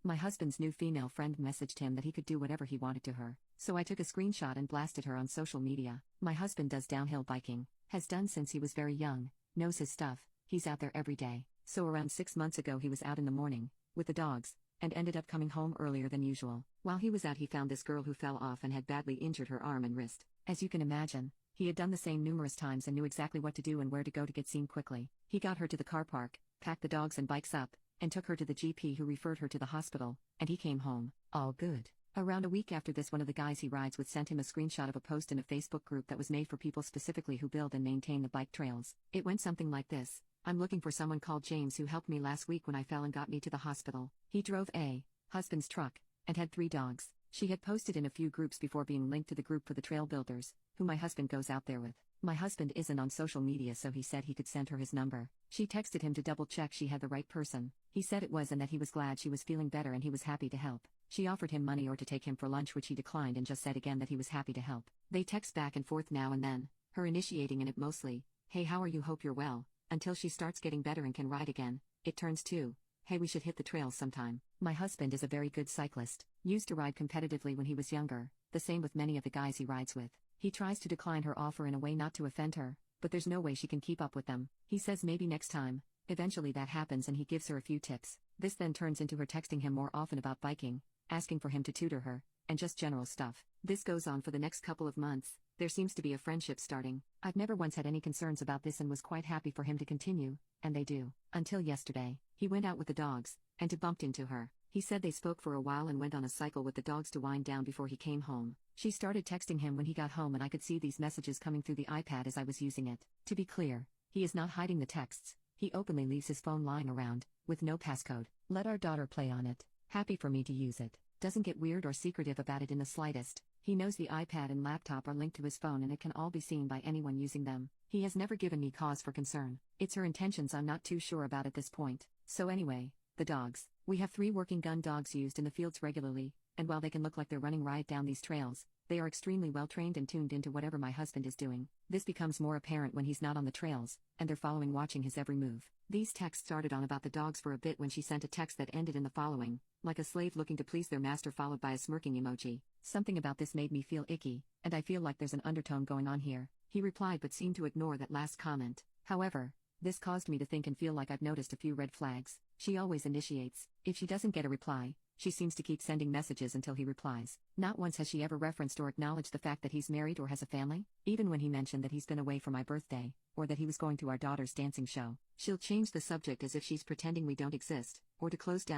My husband's new female friend messaged him that he could do whatever he wanted to her, so I took a screenshot and blasted her on social media. My husband does downhill biking, has done since he was very young, knows his stuff, he's out there every day. So around 6 months ago he was out in the morning, with the dogs, and ended up coming home earlier than usual. While he was out he found this girl who fell off and had badly injured her arm and wrist. As you can imagine, he had done the same numerous times and knew exactly what to do and where to go to get seen quickly. He got her to the car park, packed the dogs and bikes up, and took her to the GP who referred her to the hospital, and he came home, all good. Around a week after this, one of the guys he rides with sent him a screenshot of a post in a Facebook group that was made for people specifically who build and maintain the bike trails. It went something like this: I'm looking for someone called James who helped me last week when I fell and got me to the hospital. He drove a husband's truck, and had 3 dogs. She had posted in a few groups before being linked to the group for the trail builders, who my husband goes out there with. My husband isn't on social media, so he said he could send her his number. She texted him to double check she had the right person. He said it was and that he was glad she was feeling better and he was happy to help. She offered him money or to take him for lunch, which he declined, and just said again that he was happy to help. They text back and forth now and then, her initiating in it mostly, "Hey, how are you, hope you're well," until she starts getting better and can ride again. It turns to, "Hey, we should hit the trails sometime." My husband is a very good cyclist, used to ride competitively when he was younger, the same with many of the guys he rides with. He tries to decline her offer in a way not to offend her, but there's no way she can keep up with them. He says maybe next time. Eventually that happens and he gives her a few tips. This then turns into her texting him more often about biking, asking for him to tutor her, and just general stuff. This goes on for the next couple of months. There seems to be a friendship starting. I've never once had any concerns about this and was quite happy for him to continue, and they do. Until yesterday, he went out with the dogs, and bumped into her. He said they spoke for a while and went on a cycle with the dogs to wind down before he came home. She started texting him when he got home and I could see these messages coming through the iPad as I was using it. To be clear, he is not hiding the texts. He openly leaves his phone lying around, with no passcode. Let our daughter play on it. Happy for me to use it. Doesn't get weird or secretive about it in the slightest. He knows the iPad and laptop are linked to his phone and it can all be seen by anyone using them. He has never given me cause for concern. It's her intentions I'm not too sure about at this point. So anyway, the dogs. We have 3 working gun dogs used in the fields regularly, and while they can look like they're running riot down these trails, they are extremely well trained and tuned into whatever my husband is doing. This becomes more apparent when he's not on the trails, and they're following, watching his every move. These texts started on about the dogs for a bit when she sent a text that ended in the following: like a slave looking to please their master, followed by a smirking emoji. Something about this made me feel icky, and I feel like there's an undertone going on here. He replied but seemed to ignore that last comment. However, this caused me to think and feel like I've noticed a few red flags. She always initiates. If she doesn't get a reply, she seems to keep sending messages until he replies. Not once has she ever referenced or acknowledged the fact that he's married or has a family. Even when he mentioned that he's been away for my birthday, or that he was going to our daughter's dancing show, she'll change the subject as if she's pretending we don't exist, or to close down